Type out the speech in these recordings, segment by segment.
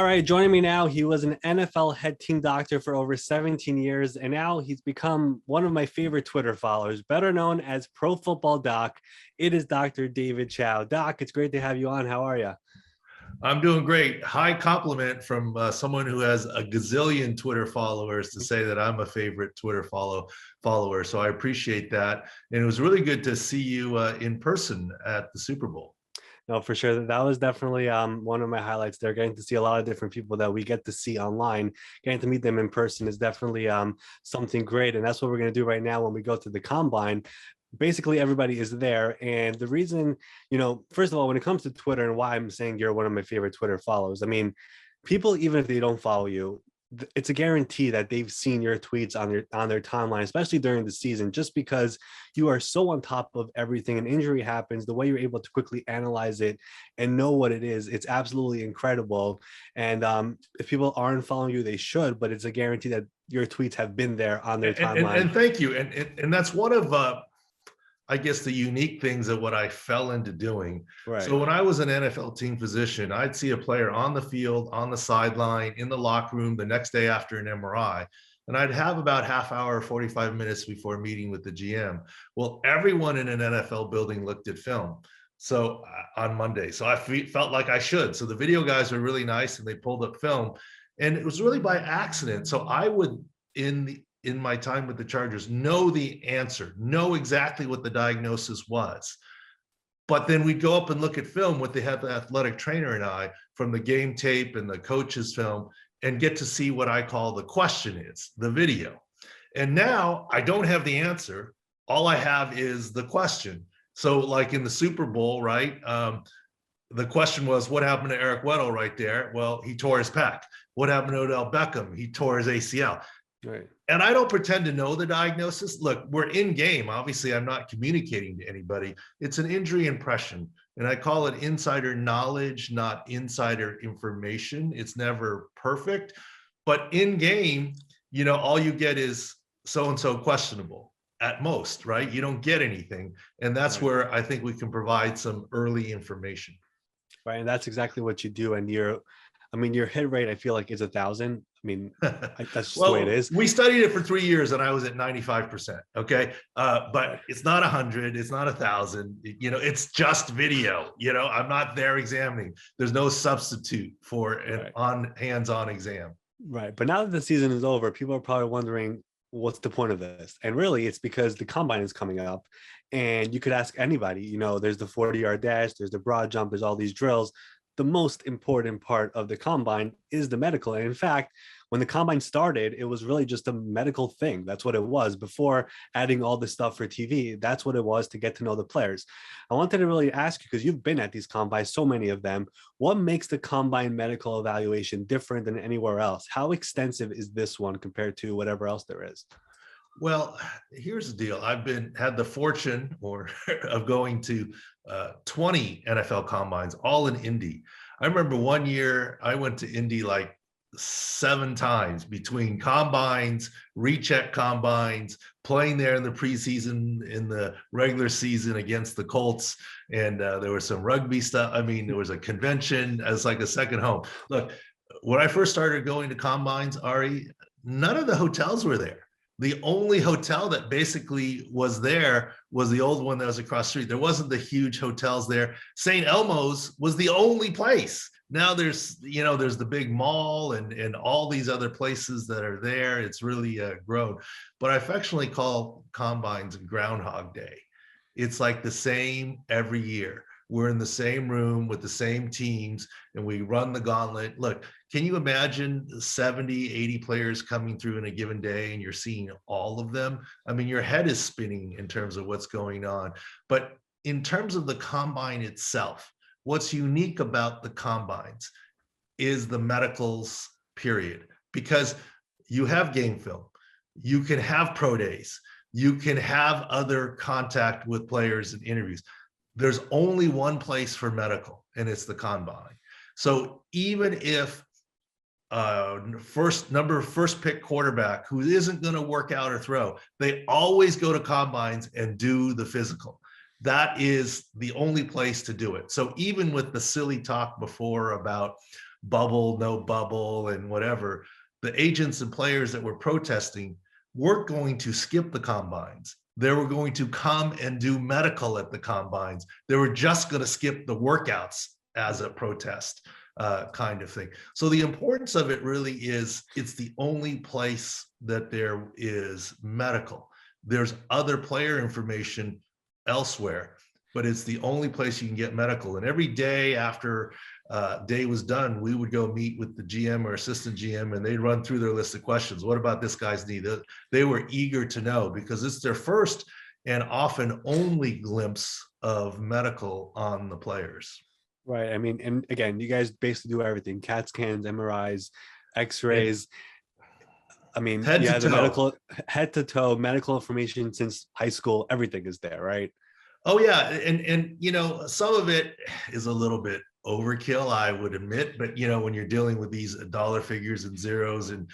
right, joining me now, he was an NFL head team doctor for over 17 years, and now he's become one of my favorite Twitter followers, better known as ProFootballDoc. It is Dr. David Chao. Doc, it's great to have you on. How are you? I'm doing great. High compliment from someone who has a gazillion Twitter followers to say that I'm a favorite Twitter follower. So I appreciate that. And it was really good to see you in person at the Super Bowl. No, for sure. That was definitely one of my highlights there. Getting to see a lot of different people that we get to see online, getting to meet them in person is definitely something great. And that's what we're going to do right now when we go to the combine. Basically, everybody is there. And the reason, first of all, when it comes to Twitter and why I'm saying you're one of my favorite Twitter follows, I mean, people, even if they don't follow you, it's a guarantee that they've seen your tweets on their timeline, especially during the season, just because you are so on top of everything. An injury happens, the way you're able to quickly analyze it and know what it is, it's absolutely incredible. And if people aren't following you, they should, but it's a guarantee that your tweets have been there on their timeline. And thank you. And that's one of I guess the unique things of what I fell into doing. Right. So when I was an NFL team physician, I'd see a player on the field, on the sideline, in the locker room the next day after an MRI. And I'd have about half hour, 45 minutes before meeting with the GM. Well, everyone in an NFL building looked at film. So on Monday, so I felt like I should. So the video guys were really nice and they pulled up film, and it was really by accident. So I would, in my time with the Chargers, know the answer, know exactly what the diagnosis was. But then we'd go up and look at film with the athletic trainer and I from the game tape and the coach's film and get to see what I call the question is, the video. And now I don't have the answer. All I have is the question. So like in the Super Bowl, right? The question was, what happened to Eric Weddle right there? Well, he tore his pec. What happened to Odell Beckham? He tore his ACL. Right. And I don't pretend to know the diagnosis. Look, we're in game. Obviously, I'm not communicating to anybody. It's an injury impression. And I call it insider knowledge, not insider information. It's never perfect. But in game, all you get is so-and-so questionable at most, right? You don't get anything. And that's where I think we can provide some early information. Right. And that's exactly what you do. And your hit rate, I feel like, is 1,000. I mean, that's just the way it is. We studied it for 3 years and I was at 95%. Okay. But it's not 100, it's not 1,000, it's just video, I'm not there examining. There's no substitute for an hands-on exam. Right. But now that the season is over, people are probably wondering, what's the point of this? And really it's because the combine is coming up and you could ask anybody, there's the 40-yard dash, there's the broad jump, there's all these drills. The most important part of the combine is the medical. And in fact, when the combine started, it was really just a medical thing. That's what it was before adding all this stuff for TV. That's what it was, to get to know the players. I wanted to really ask you, because you've been at these combines, so many of them, what makes the combine medical evaluation different than anywhere else? How extensive is this one compared to whatever else there is? Well, here's the deal. I've had the fortune of going to 20 NFL combines, all in Indy. I remember one year I went to Indy like 7 times between combines, recheck combines, playing there in the preseason, in the regular season against the Colts. And there was some rugby stuff. I mean, there was a convention as like a second home. Look, when I first started going to combines, Ari, none of the hotels were there. The only hotel that basically was there was the old one that was across the street. There wasn't the huge hotels there. St. Elmo's was the only place. Now there's the big mall and all these other places that are there. It's really grown. But I affectionately call combines Groundhog Day. It's like the same every year. We're in the same room with the same teams and we run the gauntlet. Look, can you imagine 70, 80 players coming through in a given day and you're seeing all of them? I mean, your head is spinning in terms of what's going on. But in terms of the combine itself, what's unique about the combines is the medicals, period. Because you have game film, you can have pro days, you can have other contact with players and interviews. There's only one place for medical, and it's the combine. So even if first pick quarterback who isn't going to work out or throw, they always go to combines and do the physical. That is the only place to do it. So even with the silly talk before about bubble, no bubble, and whatever, the agents and players that were protesting weren't going to skip the combines. They were going to come and do medical at the combines. They were just going to skip the workouts as a protest kind of thing. So the importance of it really is it's the only place that there is medical. There's other player information elsewhere, but it's the only place you can get medical. And every day after day was done, we would go meet with the GM or assistant GM, and they'd run through their list of questions. What about this guy's knee? They were eager to know because it's their first and often only glimpse of medical on the players. Right. I mean, and again, you guys basically do everything: CAT scans, MRIs, X-rays. I mean, head to the toe. medical, head to toe medical information since high school. Everything is there, right? Oh yeah, and you know, some of it is a little bit overkill, I would admit, but you know, when you're dealing with these dollar figures and zeros and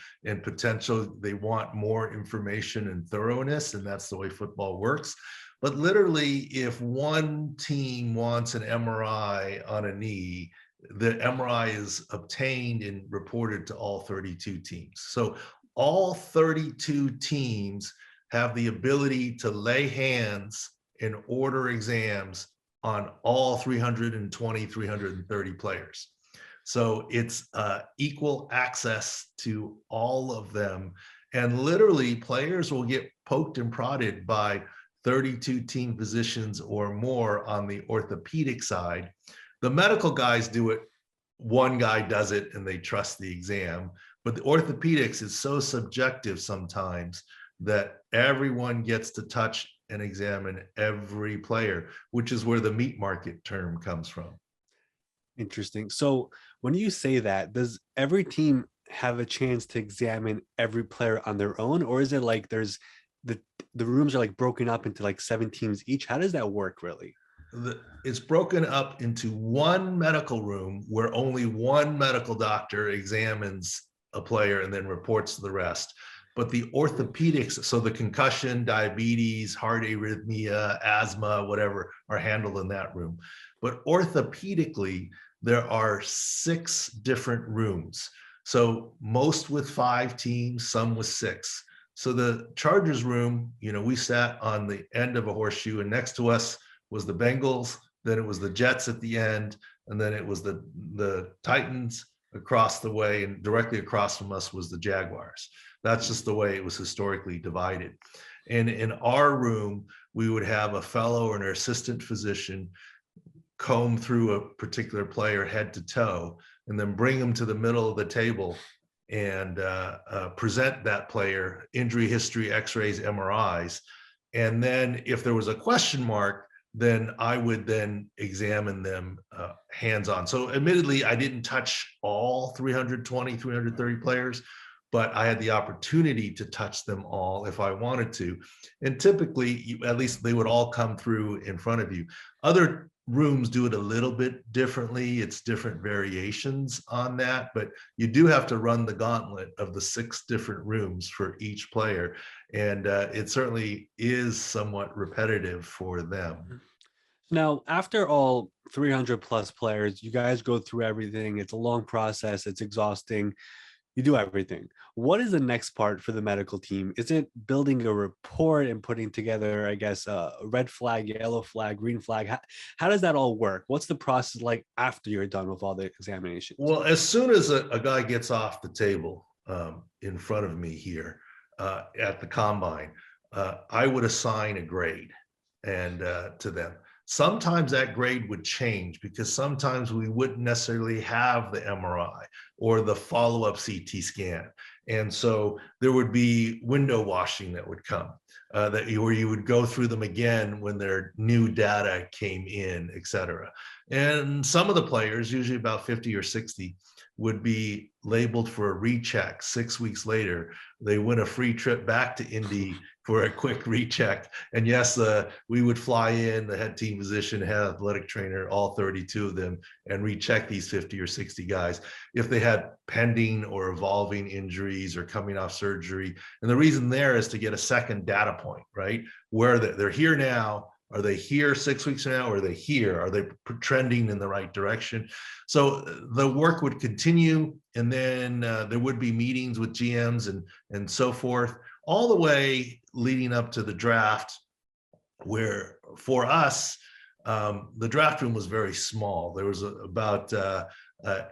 potential, they want more information and thoroughness, and that's the way football works. But literally, if one team wants an MRI on a knee, the MRI is obtained and reported to all 32 teams. So all 32 teams have the ability to lay hands and order exams on all 320, 330 players. So it's equal access to all of them. And literally players will get poked and prodded by 32 team physicians or more on the orthopedic side. The medical guys do it. One guy does it and they trust the exam. But the orthopedics is so subjective sometimes that everyone gets to touch and examine every player, which is where the meat market term comes from. Interesting. So when you say that, does every team have a chance to examine every player on their own, or is it like there's the rooms are like broken up into like 7 teams each? How does that work really? It's broken up into one medical room where only one medical doctor examines a player and then reports to the rest. But the orthopedics, so the concussion, diabetes, heart arrhythmia, asthma, whatever, are handled in that room. But orthopedically, there are 6 different rooms. So most with 5 teams, some with 6. So the Chargers room, you know, we sat on the end of a horseshoe, and next to us was the Bengals, then it was the Jets at the end, and then it was the Titans across the way, and directly across from us was the Jaguars. That's just the way it was historically divided. And in our room, we would have a fellow or an assistant physician comb through a particular player head to toe, and then bring them to the middle of the table and present that player, injury history, X-rays, MRIs. And then if there was a question mark, then I would then examine them hands-on. So admittedly, I didn't touch all 320, 330 players, but I had the opportunity to touch them all if I wanted to. And typically, at least they would all come through in front of you. Other rooms do it a little bit differently. It's different variations on that, but you do have to run the gauntlet of the 6 different rooms for each player. And it certainly is somewhat repetitive for them. Now, after all 300 plus players, you guys go through everything. It's a long process. It's exhausting. You do everything. What is the next part for the medical team? Is it building a report and putting together, I guess, a red flag, yellow flag, green flag? How does that all work? What's the process like after you're done with all the examinations? Well, as soon as a guy gets off the table in front of me here at the combine, I would assign a grade and to them. Sometimes that grade would change because sometimes we wouldn't necessarily have the MRI or the follow-up CT scan. And so there would be window washing that would come, where you would go through them again when their new data came in, et cetera. And some of the players, usually about 50 or 60, would be labeled for a recheck 6 weeks later. They win a free trip back to Indy for a quick recheck. And yes, we would fly in, the head team physician, head athletic trainer, all 32 of them, and recheck these 50 or 60 guys if they had pending or evolving injuries or coming off surgery. And the reason there is to get a second data point, right? Where they're here now, Are they here 6 weeks from now? Or are they here? Are they trending in the right direction? So the work would continue, and then there would be meetings with GMs and so forth, all the way leading up to the draft, where for us, the draft room was very small. There was about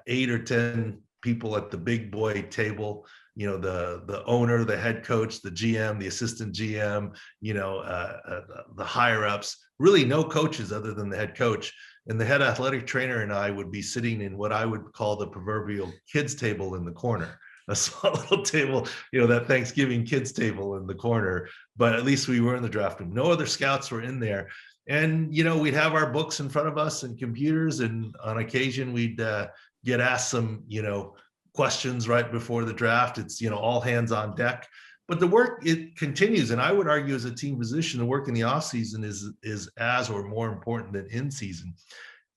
8 or 10 people at the big boy table, you know, the owner, the head coach, the GM, the assistant GM, you know, the higher ups, really no coaches other than the head coach. And the head athletic trainer and I would be sitting in what I would call the proverbial kids table in the corner, a small little table, you know, that Thanksgiving kids table in the corner. But at least we were in the draft room. No other scouts were in there. And, you know, we'd have our books in front of us and computers. And on occasion, we'd get asked some, you know, questions right before the draft. It's, you know, all hands on deck. But the work, it continues. And I would argue as a team physician, the work in the offseason is as or more important than in season.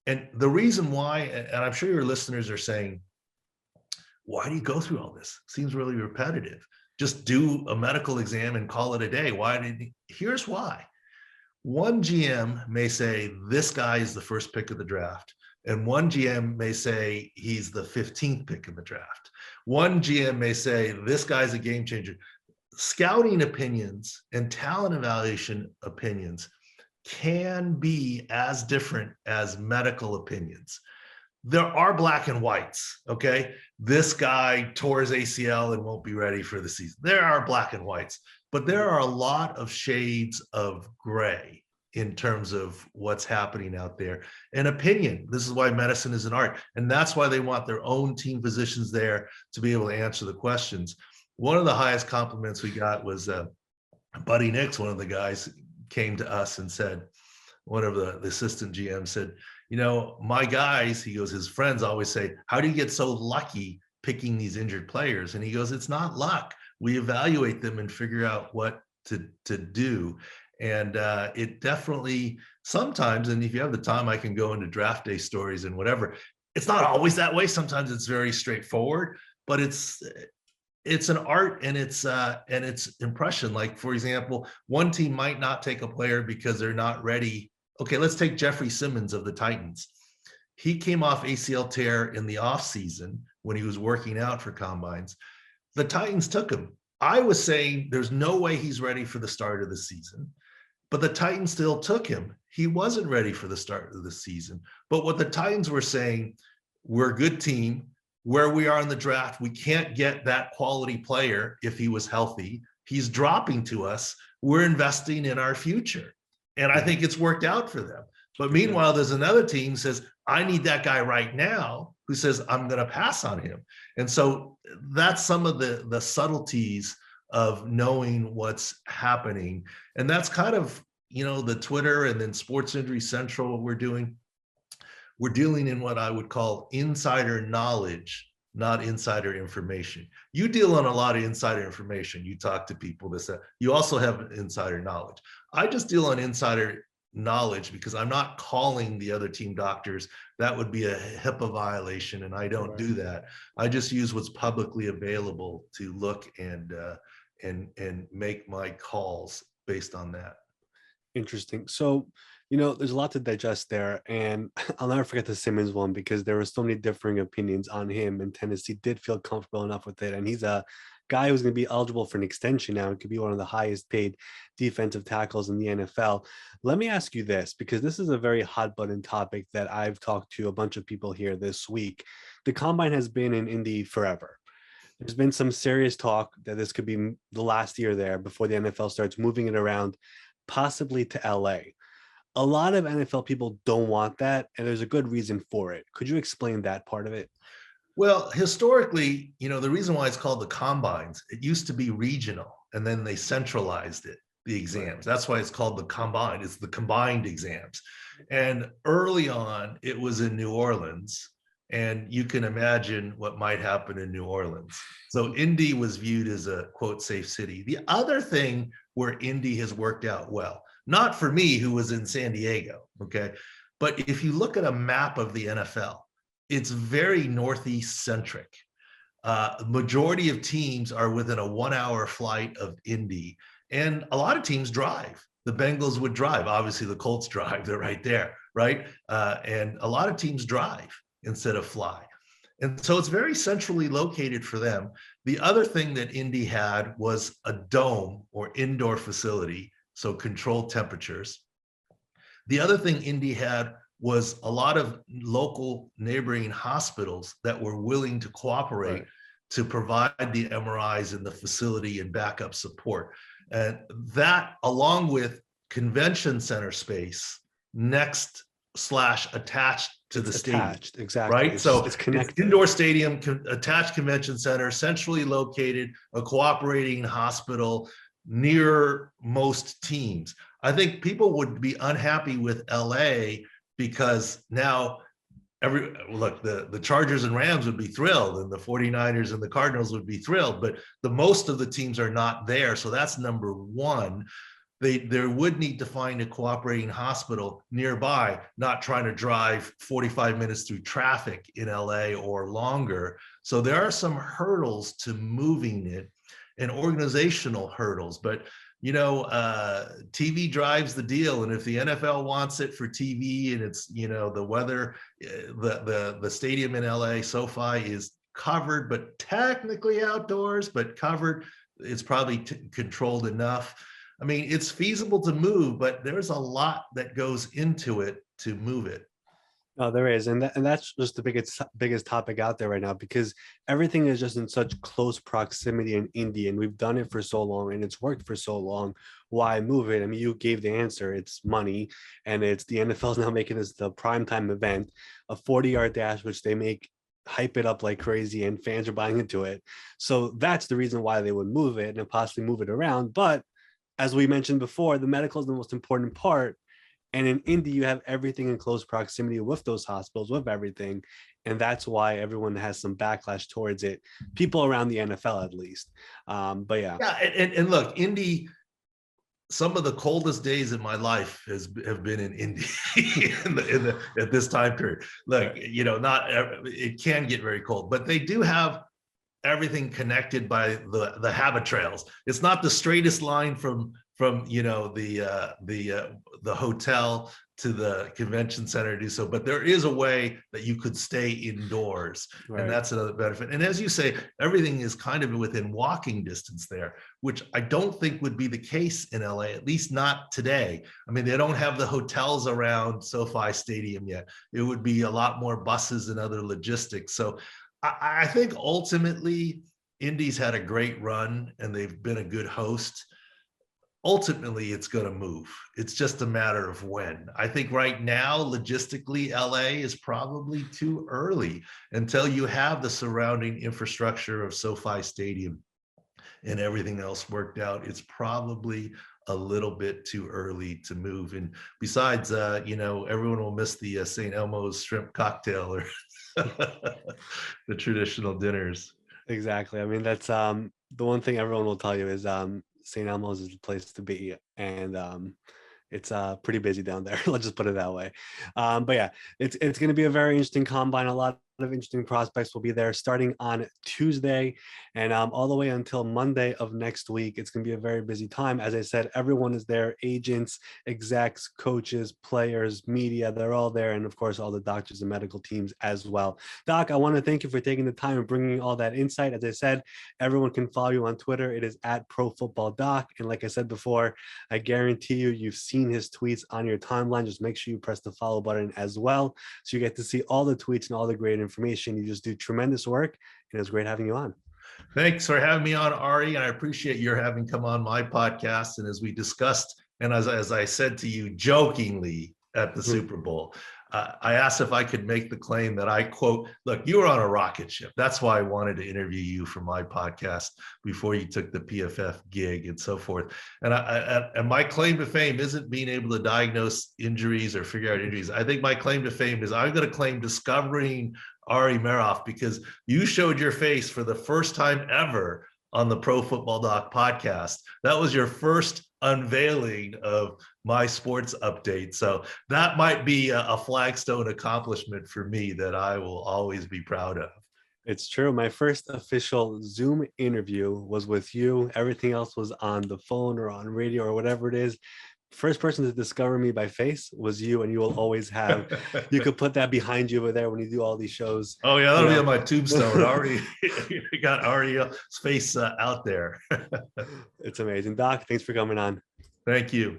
And the reason why, and I'm sure your listeners are saying, why do you go through all this? Seems really repetitive. Just do a medical exam and call it a day. Here's why. One GM may say, this guy is the first pick of the draft. And one GM may say he's the 15th pick in the draft. One GM may say, this guy's a game changer. Scouting opinions and talent evaluation opinions can be as different as medical opinions. There are black and whites, okay? This guy tore his ACL and won't be ready for the season. There are black and whites, but there are a lot of shades of gray in terms of what's happening out there. And opinion, this is why medicine is an art. And that's why they want their own team physicians there to be able to answer the questions. One of the highest compliments we got was Buddy Nix, one of the guys, came to us and said, one of the assistant GMs said, you know, my guys, he goes, his friends always say, how do you get so lucky picking these injured players? And he goes, it's not luck. We evaluate them and figure out what to do. And it definitely sometimes, and if you have the time, I can go into draft day stories and whatever. It's not always that way. Sometimes it's very straightforward, but it's an art, and it's impression. Like, for example, one team might not take a player because they're not ready. Okay, let's take Jeffrey Simmons of the Titans. He came off ACL tear in the offseason when he was working out for combines. The Titans took him. I was saying there's no way he's ready for the start of the season, but the Titans still took him. He wasn't ready for the start of the season. But what the Titans were saying, we're a good team. Where we are in the draft, we can't get that quality player if he was healthy. He's dropping to us. We're investing in our future. And I think it's worked out for them. But meanwhile, there's another team who says, I need that guy right now, who says, I'm going to pass on him. And so that's some of the subtleties of knowing what's happening. And that's kind of, you know, the Twitter and then Sports Injury Central, what we're doing. We're dealing in what I would call insider knowledge, not insider information. You deal on a lot of insider information. You talk to people, this, that. You also have insider knowledge. I just deal on insider knowledge because I'm not calling the other team doctors. That would be a HIPAA violation, and I don't do that. I just use what's publicly available to look and make my calls based on that. Interesting. So, you know, there's a lot to digest there, and I'll never forget the Simmons one because there were so many differing opinions on him, and Tennessee did feel comfortable enough with it. And he's a guy who's going to be eligible for an extension now and could be one of the highest paid defensive tackles in the NFL. Let me ask you this, because this is a very hot button topic that I've talked to a bunch of people here this week. The Combine has been in Indy forever. There's been some serious talk that this could be the last year there before the NFL starts moving it around, possibly to LA. A lot of NFL people don't want that, and there's a good reason for it. Could you explain that part of it? Well, historically, you know, the reason why it's called the Combines, it used to be regional, and then they centralized it, the exams. That's why it's called the Combine. It's the combined exams. And early on, it was in New Orleans, and you can imagine what might happen in New Orleans. So Indy was viewed as a, quote, safe city. The other thing where Indy has worked out well, not for me, who was in San Diego, okay? But if you look at a map of the NFL, it's very Northeast centric. Majority of teams are within a 1 hour flight of Indy, and a lot of teams drive. the Bengals would drive. Obviously, the Colts drive. They're right there, right? And a lot of teams drive instead of fly. And so it's very centrally located for them. The other thing that Indy had was a dome or indoor facility, so controlled temperatures. The other thing Indy had was a lot of local neighboring hospitals that were willing to cooperate to provide the MRIs and the facility and backup support. And that, along with convention center space next / attached to the stadium. Exactly. Right. So it's connected. It's indoor stadium, attached convention center, centrally located, a cooperating hospital near most teams. I think people would be unhappy with LA because now the Chargers and Rams would be thrilled, and the 49ers and the Cardinals would be thrilled, but the most of the teams are not there. So that's number one. There would need to find a cooperating hospital nearby, not trying to drive 45 minutes through traffic in LA or longer. So there are some hurdles to moving it and organizational hurdles, but TV drives the deal. And if the NFL wants it for TV and it's, the weather, the stadium in LA, SoFi, is covered, but technically outdoors, but covered, it's probably controlled enough. I mean, it's feasible to move, but there's a lot that goes into it to move it. No, there is. And that's just the biggest topic out there right now, because everything is just in such close proximity in Indy, and we've done it for so long and it's worked for so long. Why move it? I mean, you gave the answer. It's money, and it's the NFL's now making this the primetime event, a 40-yard dash, which they hype it up like crazy, and fans are buying into it. So that's the reason why they would move it and possibly move it around. But as we mentioned before, the medical is the most important part. And in Indy, you have everything in close proximity with those hospitals, with everything. And that's why everyone has some backlash towards it, people around the NFL at least. But yeah. Yeah, and look, Indy, some of the coldest days in my life have been in Indy at this time period. Look, it can get very cold, but they do have everything connected by the habit trails. It's not the straightest line from the hotel to the convention center to do so, but there is a way that you could stay indoors, and that's another benefit. And as you say, everything is kind of within walking distance there, which I don't think would be the case in LA, at least not today. I mean, they don't have the hotels around SoFi Stadium yet. It would be a lot more buses and other logistics. So I think ultimately Indy's had a great run and they've been a good host. Ultimately, it's going to move. It's just a matter of when. I think right now, logistically, LA is probably too early until you have the surrounding infrastructure of SoFi Stadium and everything else worked out. It's probably a little bit too early to move. And besides, everyone will miss the St. Elmo's shrimp cocktail or the traditional dinners. Exactly. I mean, that's the one thing everyone will tell you is St. Elmo's is the place to be, and it's pretty busy down there. Let's just put it that way. But yeah, it's going to be a very interesting combine. A lot of interesting prospects will be there starting on Tuesday and all the way until Monday of next week. It's going to be a very busy time. As I said, everyone is there: agents, execs, coaches, players, media. They're all there, and of course all the doctors and medical teams as well. Doc, I want to thank you for taking the time and bringing all that insight. As I said, everyone can follow you on Twitter. It is at ProFootballDoc, and like I said before, I guarantee you've seen his tweets on your timeline. Just make sure you press the follow button as well, so you get to see all the tweets and all the great information. You just do tremendous work, and it's great having you on. Thanks for having me on, Ari, and I appreciate your having come on my podcast. And as we discussed, and as I said to you jokingly at the Super Bowl, I asked if I could make the claim that I quote, look, you were on a rocket ship. That's why I wanted to interview you for my podcast before you took the PFF gig and so forth. And my claim to fame isn't being able to diagnose injuries or figure out injuries. I think my claim to fame is I'm going to claim discovering Ari Meirov, because you showed your face for the first time ever on the Pro Football Doc podcast. That was your first unveiling of my sports update. So that might be a flagstone accomplishment for me that I will always be proud of. It's true. My first official Zoom interview was with you. Everything else was on the phone or on radio or whatever it is. first person to discover me by face was you, and you will always have. You could put that behind you over there when you do all these shows. Oh yeah, that'll be on my tombstone. Ari got Ari's face out there. It's amazing, Doc. Thanks for coming on. Thank you.